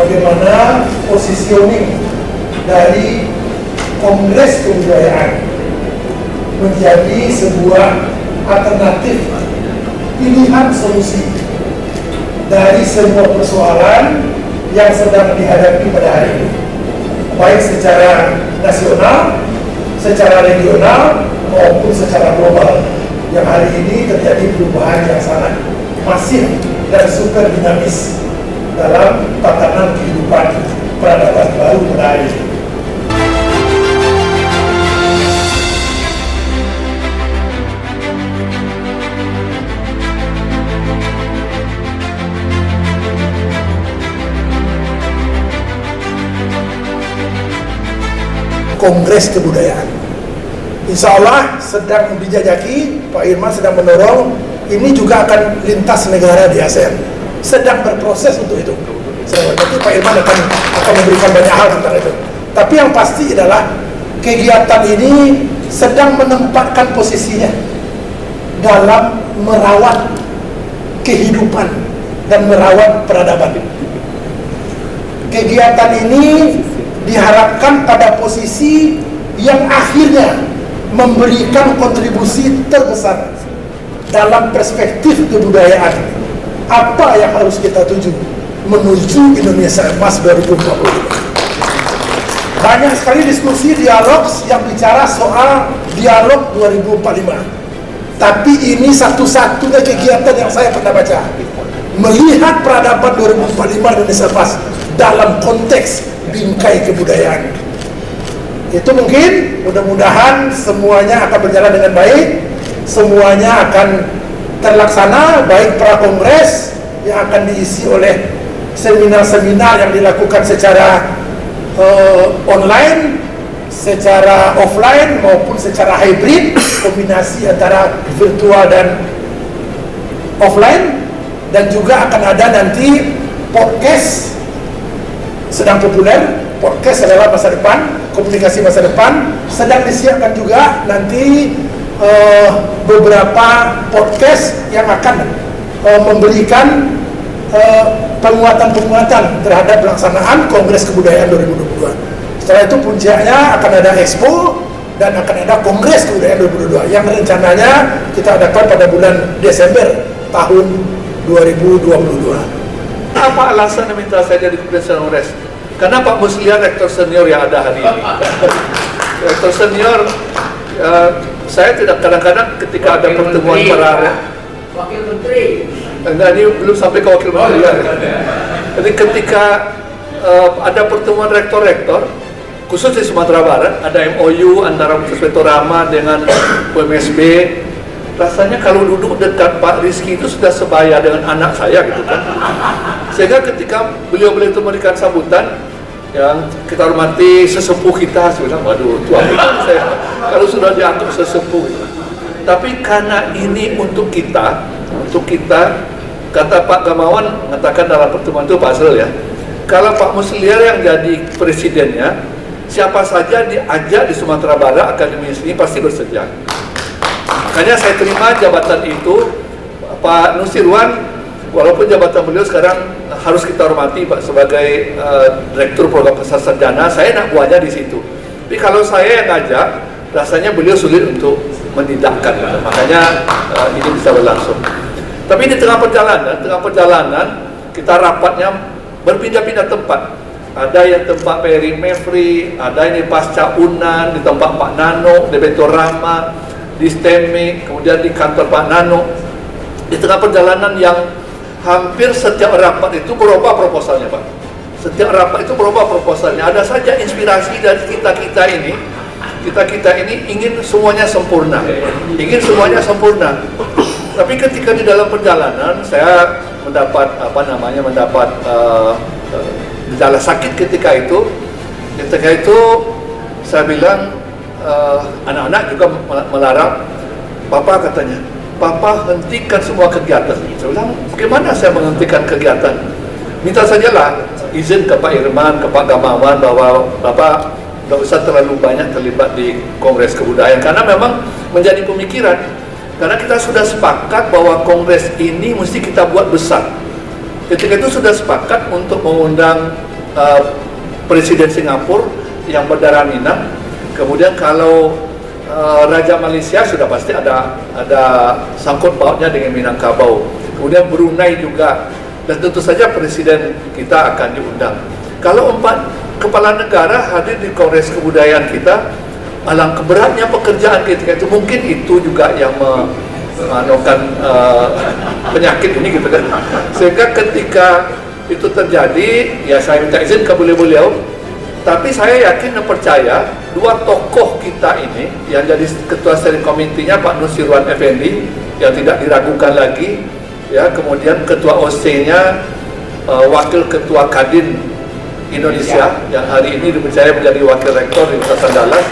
bagaimana positioning dari Kongres Kebudayaan menjadi sebuah alternatif pilihan solusi dari semua persoalan yang sedang dihadapi pada hari ini, baik secara nasional, secara regional, maupun secara global, yang hari ini terjadi perubahan yang sangat masif dan super dinamis dalam tatanan kehidupan peradaban baru pada hari ini. Kongres Kebudayaan, insya Allah sedang dijajaki, Pak Irman sedang mendorong, ini juga akan lintas negara di ASEAN, sedang berproses untuk itu. Nanti Pak Irman akan memberikan banyak hal tentang itu. Tapi yang pasti adalah kegiatan ini sedang menempatkan posisinya dalam merawat kehidupan dan merawat peradaban. Kegiatan ini diharapkan pada posisi yang akhirnya memberikan kontribusi terbesar dalam perspektif kebudayaan. Apa yang harus kita tuju menuju Indonesia Emas 2045? Banyak sekali diskusi dialog yang bicara soal dialog 2045. Tapi ini satu-satunya kegiatan yang saya pernah baca melihat peradaban 2045 Indonesia Emas dalam konteks bingkai kebudayaan. Itu mungkin mudah-mudahan semuanya akan berjalan dengan baik, semuanya akan terlaksana, baik pra-kongres yang akan diisi oleh seminar-seminar yang dilakukan secara online, secara offline maupun secara hybrid, kombinasi antara virtual dan offline, dan juga akan ada nanti podcast. Sedang populer, podcast adalah masa depan, komunikasi masa depan. Sedang disiapkan juga nanti beberapa podcast yang akan memberikan penguatan-penguatan terhadap pelaksanaan Kongres Kebudayaan 2022. Setelah itu puncaknya akan ada Expo dan akan ada Kongres Kebudayaan 2022 yang rencananya kita adakan pada bulan Desember tahun 2022. Apa alasan minta saya jadi Presiden Kongres? Karena Pak Musliar rektor senior yang ada hari ini. Rektor senior, saya tidak kadang-kadang ketika ada pertemuan para Wakil Menteri. Enggak, ini belum sampai ke Wakil Menteri ya. Jadi ketika ada pertemuan rektor-rektor, khusus di Sumatera Barat, ada MOU antara Universitas Rama dengan UMSB. Rasanya kalau duduk dekat Pak Rizky itu sudah sebaya dengan anak saya gitu kan. Sehingga ketika beliau-beliau itu memberikan sambutan yang kita hormati sesepuh kita, saya bilang, waduh tua saya kalau sudah dianggap sesepuh gitu. Tapi karena ini untuk kita, kata Pak Gamawan mengatakan dalam pertemuan itu Pak Asrul ya, kalau Pak Musliar yang jadi presidennya, siapa saja diajak di Sumatera Barat akademis ini pasti bersedia. Makanya saya terima jabatan itu. Pak Nusirwan, walaupun jabatan beliau sekarang harus kita hormati Pak sebagai Direktur Program Besar Sarjana, saya nak buahnya di situ. Tapi kalau saya yang ngajak, rasanya beliau sulit untuk menidakkan. Makanya ini bisa berlangsung. Tapi di tengah perjalanan kita rapatnya berpindah-pindah tempat. Ada yang tempat Peri Mevri, ada yang di Pasca Unan, di tempat Pak Nano, di Beto Rama, di STEMIK, kemudian di kantor Pak Nano. Di tengah perjalanan yang hampir setiap rapat itu berubah proposalnya Pak. Setiap rapat itu berubah proposalnya. Ada saja inspirasi dari kita-kita ini ingin semuanya sempurna. Tapi ketika di dalam perjalanan saya mendapat gejala sakit ketika itu saya bilang, anak-anak juga melarang. Papa katanya, Papa hentikan semua kegiatan. Saya bilang, bagaimana saya menghentikan kegiatan? Minta sajalah izin ke Pak Irman, ke Pak Gamawan bahwa Bapak tidak usah terlalu banyak terlibat di Kongres Kebudayaan, karena memang menjadi pemikiran. Karena kita sudah sepakat bahwa Kongres ini mesti kita buat besar. Ketika itu sudah sepakat untuk mengundang Presiden Singapura yang berdarah Minang. Kemudian kalau Raja Malaysia sudah pasti ada sangkut pautnya dengan Minangkabau. Kemudian Brunei juga, dan tentu saja Presiden kita akan diundang. Kalau 4 kepala negara hadir di Kongres Kebudayaan kita, alangkah beratnya pekerjaan ketika itu. Mungkin itu juga yang mengandalkan penyakit ini gitu kan. Sehingga ketika itu terjadi, ya saya minta izin ke beliau. Tapi saya yakin dan percaya 2 tokoh kita ini yang jadi ketua steering committee-nya Pak Nusirwan Effendi yang tidak diragukan lagi, ya, kemudian ketua OC-nya wakil ketua Kadin Indonesia yang hari ini dipercaya menjadi wakil rektor di Universitas Andalas.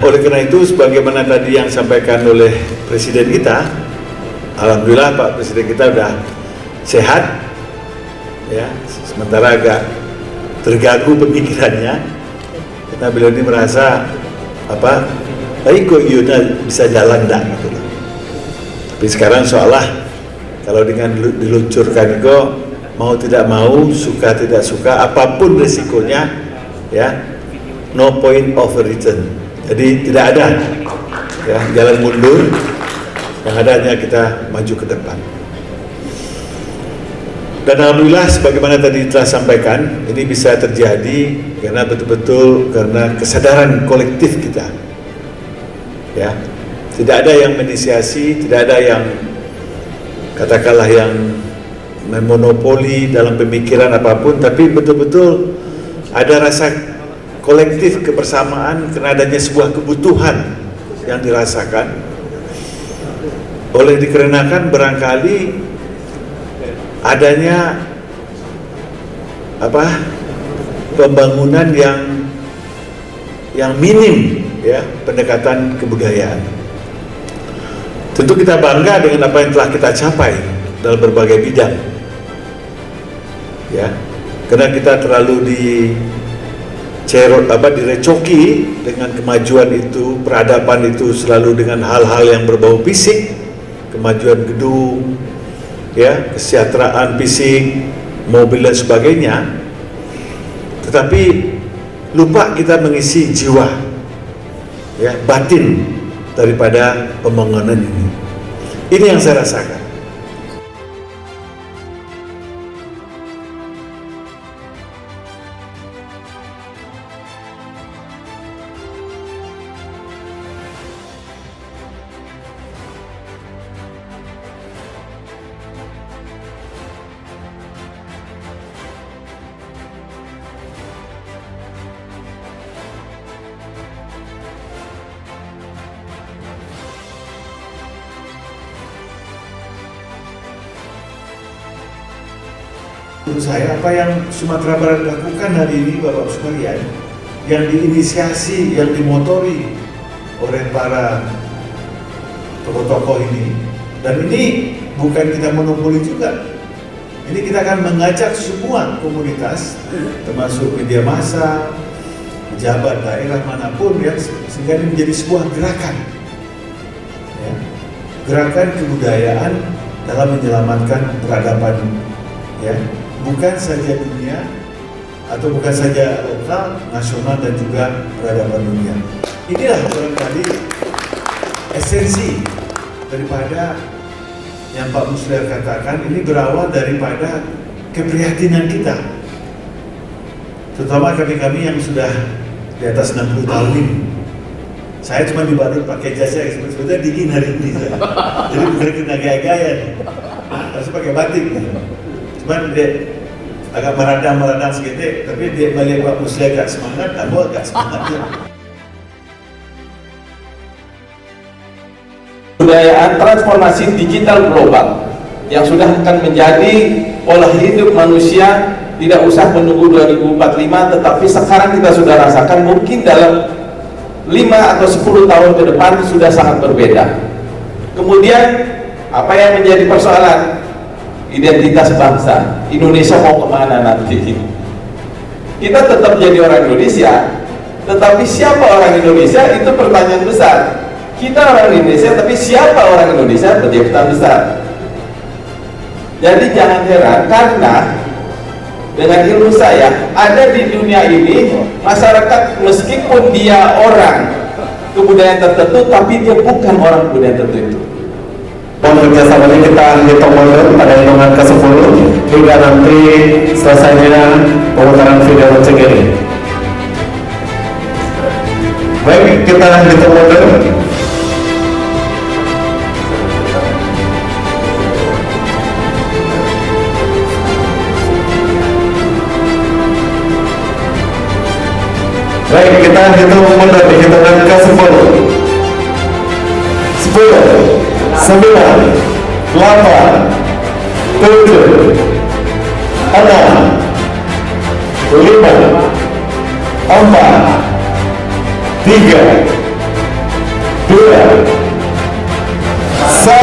Oleh karena itu, sebagaimana tadi yang disampaikan oleh Presiden kita, alhamdulillah Pak Presiden kita sudah sehat, ya, sementara agak terganggu pemikirannya karena beliau ini merasa baik kok Yuna bisa jalan enggak gitu loh. Tapi sekarang seolah kalau dengan diluncurkan itu mau tidak mau, suka tidak suka, apapun resikonya, ya, no point of return. Jadi tidak ada ya jalan mundur, yang ada hanya kita maju ke depan. Dan alhamdulillah sebagaimana tadi telah sampaikan, ini bisa terjadi karena betul-betul karena kesadaran kolektif kita. Ya. Tidak ada yang menginisiasi, tidak ada yang katakanlah yang memonopoli dalam pemikiran apapun, tapi betul-betul ada rasa kolektif kebersamaan karena adanya sebuah kebutuhan yang dirasakan. Oleh dikarenakan barangkali adanya pembangunan yang minim, ya, pendekatan kebudayaan. Tentu kita bangga dengan apa yang telah kita capai dalam berbagai bidang, ya, karena kita terlalu direcoki dengan kemajuan itu, peradaban itu selalu dengan hal-hal yang berbau fisik, kemajuan gedung, ya, kesejahteraan fisik, mobil dan sebagainya, tetapi lupa kita mengisi jiwa, ya, batin daripada pembangunan ini. Ini yang saya rasakan. Menurut saya apa yang Sumatera Barat lakukan hari ini, Bapak sekalian, yang diinisiasi, yang dimotori oleh para tokoh-tokoh ini, dan ini bukan kita monopoli juga, ini kita akan mengajak semua komunitas, termasuk media massa, pejabat daerah manapun, ya, sehingga ini menjadi sebuah gerakan, ya, gerakan kebudayaan dalam menyelamatkan peradaban, ya, bukan saja dunia atau bukan saja lokal, nasional, dan juga peradaban dunia. Inilah barangkali esensi daripada yang Pak Musliar katakan. Ini berawal daripada keprihatinan kita, terutama kami yang sudah di atas 60 tahun ini. Saya cuma dibalut pakai jas, sebetulnya dingin hari ini, jadi bukan kena gaya-gaya, harus pakai batik. Cuman dia agak meradang sedikit, tapi dia balik Pak Musliar agak semangat, aku agak semangat. Budayaan transformasi digital global yang sudah akan menjadi pola hidup manusia, tidak usah menunggu 2045, tetapi sekarang kita sudah rasakan, mungkin dalam 5 atau 10 tahun ke depan sudah sangat berbeda. Kemudian apa yang menjadi persoalan? Identitas bangsa Indonesia mau kemana nanti? Kita tetap jadi orang Indonesia, tetapi siapa orang Indonesia itu pertanyaan besar. Kita orang Indonesia, tapi siapa orang Indonesia menjadi pertanyaan besar. Jadi jangan heran karena dengan ilmu saya, ada di dunia ini masyarakat meskipun dia orang kebudayaan tertentu, tapi dia bukan orang kebudayaan tertentu. Mohon kerjasamanya kita hitung mundur pada hitungan ke-10 hingga nanti selesainya pemutaran video lonceng ini. Baik, kita hitung mundur. Baik, kita hitung mundur di hitungan ke-10. 10, 9, 8, 7, 6, 5, 4, 3, 2, 1.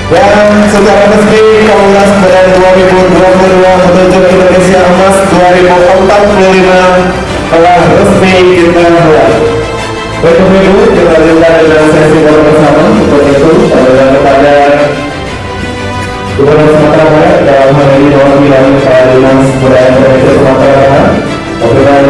Dan secara resmi Kongres Peran 2022 menuju Indonesia Emas 2045 telah resmi kita mulai. Baik Ibu, kita lanjutkan dengan sesi foto bersama. Untuk itu, saya kepada Gubernur Sumatera Barat dalam hal ini mewakili Kepala Dinas Kebudayaan Provinsi Sumatera Barat, Bapak